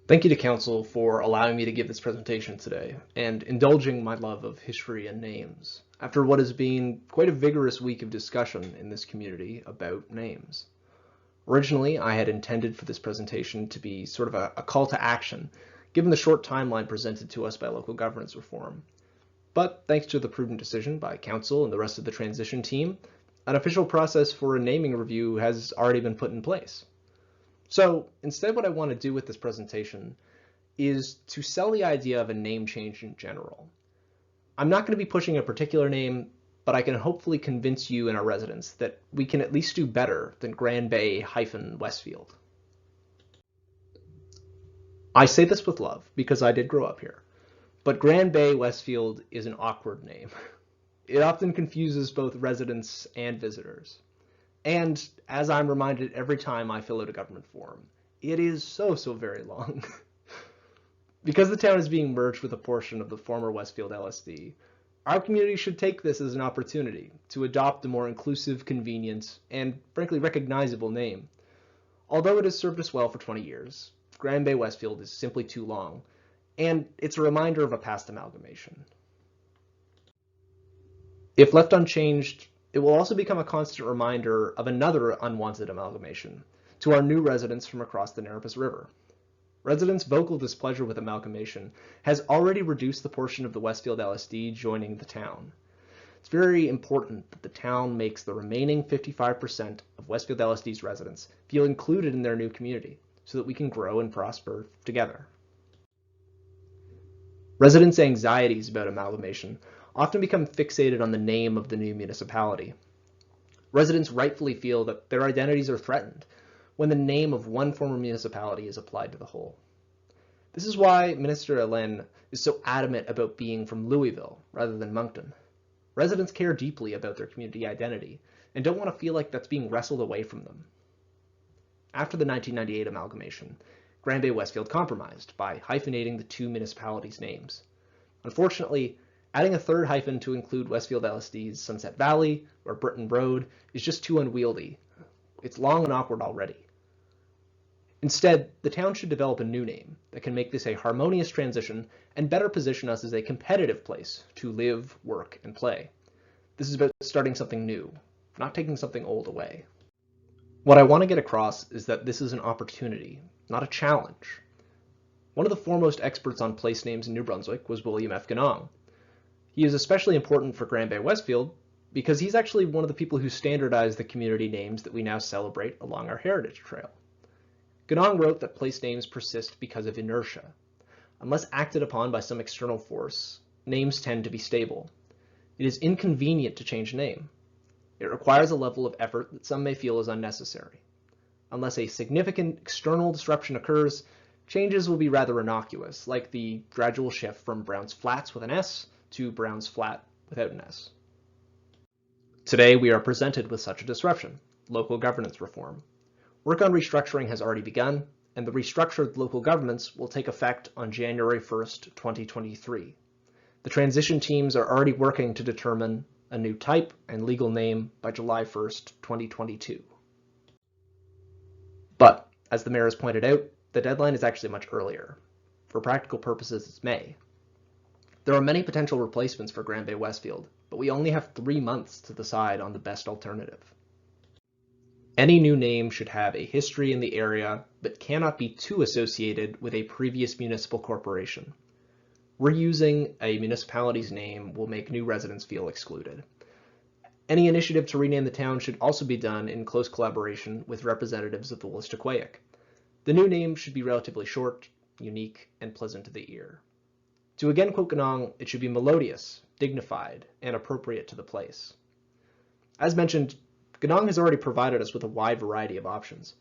Thank you to Council for allowing me to give this presentation today and indulging my love of history and names after what has been quite a vigorous week of discussion in this community about names. Originally, I had intended for this presentation to be sort of a call to action, given the short timeline presented to us by local governance reform. But thanks to the prudent decision by Council and the rest of the transition team, an official process for a naming review has already been put in place. So instead, what I want to do with this presentation is to sell the idea of a name change in general. I'm not going to be pushing a particular name, but I can hopefully convince you and our residents that we can at least do better than Grand Bay-Westfield. I say this with love because I did grow up here, but Grand Bay-Westfield is an awkward name. It often confuses both residents and visitors. And as I'm reminded every time I fill out a government form, it is so very long. Because the town is being merged with a portion of the former Westfield LSD, our community should take this as an opportunity to adopt a more inclusive, convenient, and frankly recognizable name. Although it has served us well for 20 years, Grand Bay-Westfield is simply too long, and it's a reminder of a past amalgamation. If left unchanged, it will also become a constant reminder of another unwanted amalgamation to our new residents from across the Narrapus River. Residents' vocal displeasure with amalgamation has already reduced the portion of the Westfield LSD joining the town. It's very important that the town makes the remaining 55% of Westfield LSD's residents feel included in their new community so that we can grow and prosper together. Residents' anxieties about amalgamation often become fixated on the name of the new municipality. Residents rightfully feel that their identities are threatened when the name of one former municipality is applied to the whole. This is why Minister Alain is so adamant about being from Louisville rather than Moncton. Residents care deeply about their community identity and don't want to feel like that's being wrestled away from them. After the 1998 amalgamation, Grand Bay-Westfield compromised by hyphenating the two municipalities' names. Unfortunately, adding a third hyphen to include Westfield LSD's Sunset Valley or Britton Road is just too unwieldy. It's long and awkward already. Instead, the town should develop a new name that can make this a harmonious transition and better position us as a competitive place to live, work, and play. This is about starting something new, not taking something old away. What I want to get across is that this is an opportunity, not a challenge. One of the foremost experts on place names in New Brunswick was William F. Ganong. He is especially important for Grand Bay-Westfield because he's actually one of the people who standardized the community names that we now celebrate along our heritage trail. Ganong wrote that place names persist because of inertia. Unless acted upon by some external force, names tend to be stable. It is inconvenient to change a name. It requires a level of effort that some may feel is unnecessary. Unless a significant external disruption occurs, changes will be rather innocuous, like the gradual shift from Brown's Flats with an S to Brown's Flat without an S. Today, we are presented with such a disruption, local governance reform. Work on restructuring has already begun, and the restructured local governments will take effect on January 1st, 2023. The transition teams are already working to determine a new type and legal name by July 1st, 2022. But, as the mayor has pointed out, the deadline is actually much earlier. For practical purposes, it's May. There are many potential replacements for Grand Bay-Westfield, but we only have 3 months to decide on the best alternative. Any new name should have a history in the area, but cannot be too associated with a previous municipal corporation. Reusing a municipality's name will make new residents feel excluded. Any initiative to rename the town should also be done in close collaboration with representatives of the Wolastoqiyik. The new name should be relatively short, unique, and pleasant to the ear. To again quote Ganong, it should be melodious, dignified, and appropriate to the place. As mentioned, Ganong has already provided us with a wide variety of options.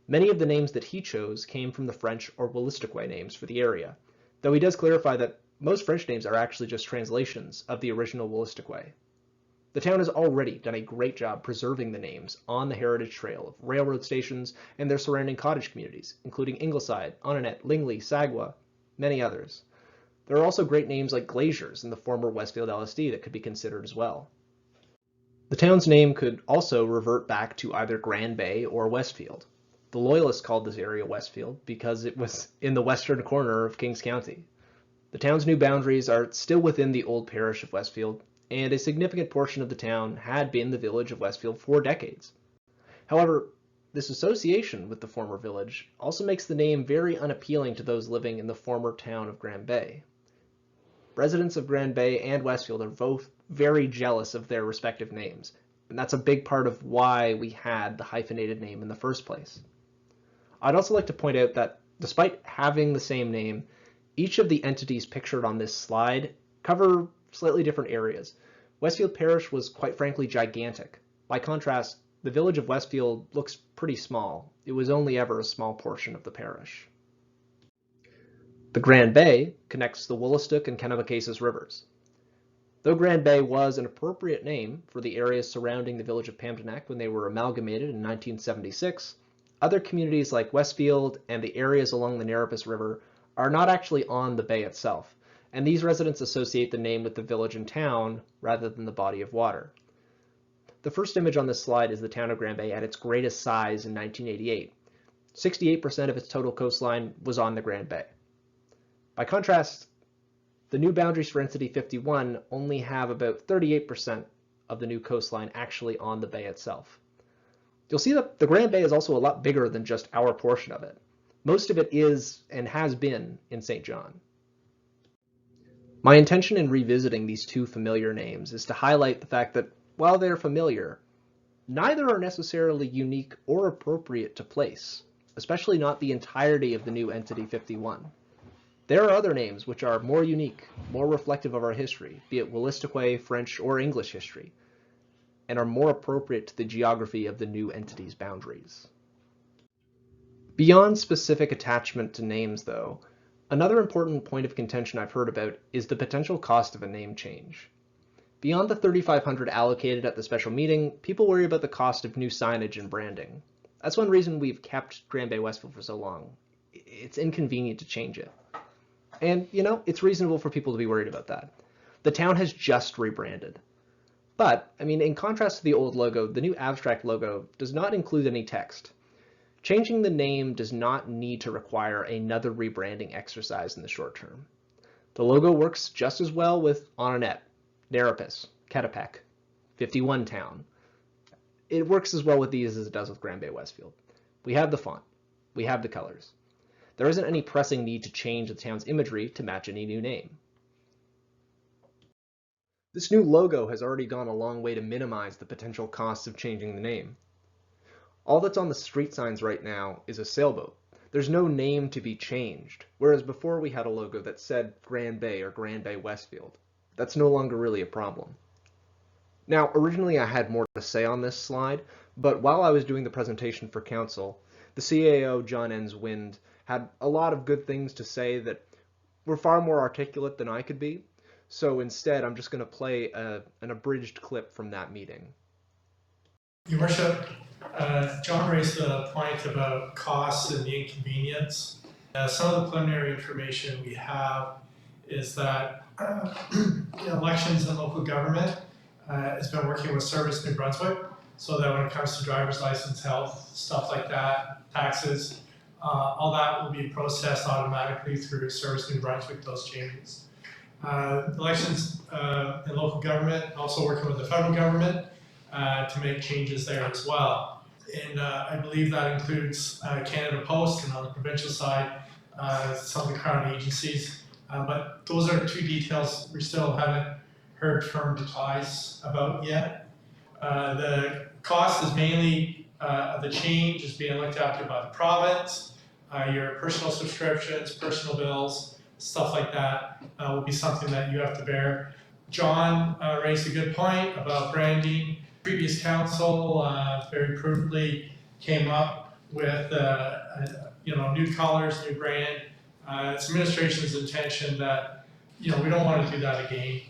Many of the names that he chose came from the French or Wolastoqiyik names for the area, though he does clarify that most French names are actually just translations of the original Wolastoqiyik. The town has already done a great job preserving the names on the heritage trail of railroad stations and their surrounding cottage communities, including Ingleside, Onanet, Lingley, Sagwa, many others. There are also great names like Glaciers in the former Westfield LSD that could be considered as well. The town's name could also revert back to either Grand Bay or Westfield. The Loyalists called this area Westfield because it was in the western corner of Kings County. The town's new boundaries are still within the old parish of Westfield, and a significant portion of the town had been the village of Westfield for decades. However, this association with the former village also makes the name very unappealing to those living in the former town of Grand Bay. Residents of Grand Bay and Westfield are both very jealous of their respective names, and that's a big part of why we had the hyphenated name in the first place. I'd also like to point out that despite having the same name, each of the entities pictured on this slide cover slightly different areas. Westfield Parish was quite frankly gigantic. By contrast, the village of Westfield looks pretty small. It was only ever a small portion of the parish. The Grand Bay connects the Woolastook and Kennebecasis rivers. Though Grand Bay was an appropriate name for the areas surrounding the village of Pamdenack when they were amalgamated in 1976, other communities like Westfield and the areas along the Narrabus River are not actually on the bay itself, and these residents associate the name with the village and town rather than the body of water. The first image on this slide is the town of Grand Bay at its greatest size in 1988. 68% of its total coastline was on the Grand Bay. By contrast, the new boundaries for Entity 51 only have about 38% of the new coastline actually on the bay itself. You'll see that the Grand Bay is also a lot bigger than just our portion of it. Most of it is and has been in St. John. My intention in revisiting these two familiar names is to highlight the fact that while they're familiar, neither are necessarily unique or appropriate to place, especially not the entirety of the new Entity 51. There are other names which are more unique, more reflective of our history, be it Wolastoqey, French, or English history, and are more appropriate to the geography of the new entity's boundaries. Beyond specific attachment to names, though, another important point of contention I've heard about is the potential cost of a name change. Beyond the $3,500 allocated at the special meeting, people worry about the cost of new signage and branding. That's one reason we've kept Grand Bay-Westfield for so long. It's inconvenient to change it. And, it's reasonable for people to be worried about that. The town has just rebranded. But, in contrast to the old logo, the new abstract logo does not include any text. Changing the name does not need to require another rebranding exercise in the short term. The logo works just as well with Onanet, Narrabus, Ketapek, 51 Town. It works as well with these as it does with Grand Bay-Westfield. We have the font. We have the colors. There isn't any pressing need to change the town's imagery to match any new name. This new logo has already gone a long way to minimize the potential costs of changing the name. All that's on the street signs right now is a sailboat. There's no name to be changed, whereas before we had a logo that said Grand Bay or Grand Bay-Westfield. That's no longer really a problem. Now, originally I had more to say on this slide, but while I was doing the presentation for council, the CAO, John Enns Wind, had a lot of good things to say that were far more articulate than I could be, so instead I'm just going to play an abridged clip from that meeting. Your Worship, John raised the point about costs and the inconvenience. Some of the preliminary information we have is that elections and local government has been working with Service New Brunswick, so that when it comes to driver's license, health, stuff like that, taxes, all that will be processed automatically through Service New Brunswick, those changes. Elections and local government, also working with the federal government to make changes there as well. And I believe that includes Canada Post, and on the provincial side, some of the Crown agencies. But those are two details we still haven't heard firm replies about yet. The cost is mainly the change is being looked after by the province. Your personal subscriptions, personal bills, stuff like that will be something that you have to bear. John raised a good point about branding. Previous council very prudently came up with new colors, new brand. It's administration's intention that we don't want to do that again.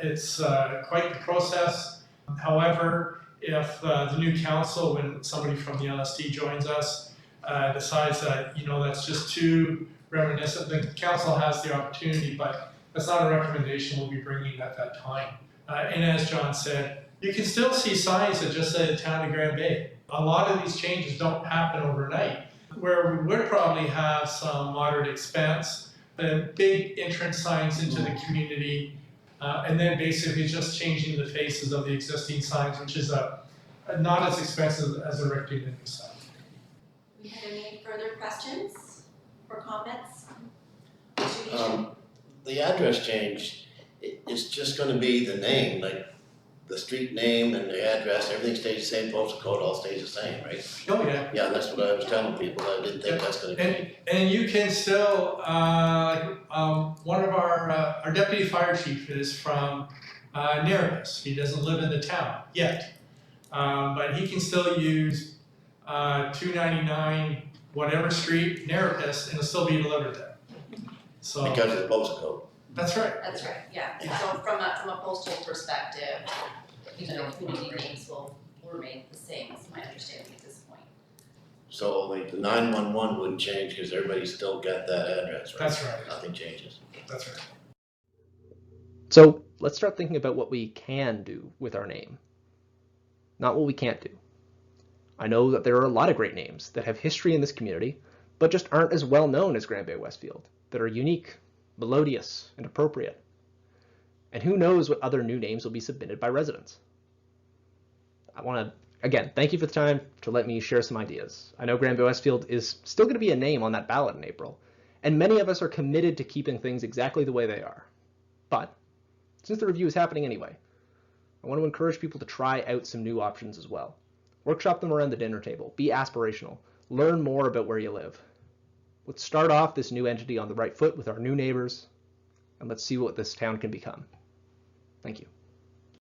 It's quite the process. However, if the new council, when somebody from the LSD joins us, decides that that's just too reminiscent, the council has the opportunity, but that's not a recommendation we'll be bringing at that time. And as John said, you can still see signs that just say the Town of Grand Bay. a lot of these changes don't happen overnight. Where we would probably have some moderate expense, the big entrance signs into the community, and then basically just changing the faces of the existing signs, which is not as expensive as erecting a new sign. We have any further questions or comments? The address change, it's just gonna be the name, like the street name and the address, everything stays the same, postal code all stays the same, right? Oh, yeah. Yeah, that's what I was telling people, I didn't think that's gonna change. And you can still, one of our deputy fire chief is from Neribus. He doesn't live in the town yet. But he can still use 299 whatever street, Neribus, and it'll still be delivered there. So Because of the postal code. that's right. That's right, yeah. So from a postal perspective, even though community names will remain the same, is my understanding at this point. So like the 911 wouldn't change because everybody still got that address, right? That's right. Nothing changes. That's right. So let's start thinking about what we can do with our name, not what we can't do. I know that there are a lot of great names that have history in this community, but just aren't as well known as Grand Bay-Westfield, that are unique, melodious, and appropriate. And who knows what other new names will be submitted by residents. I want to, again, thank you for the time to let me share some ideas. I know Grand Bay-Westfield is still going to be a name on that ballot in April, and many of us are committed to keeping things exactly the way they are. But since the review is happening anyway, I want to encourage people to try out some new options as well. Workshop them around the dinner table, be aspirational, learn more about where you live. Let's start off this new entity on the right foot with our new neighbors, and let's see what this town can become. Thank you.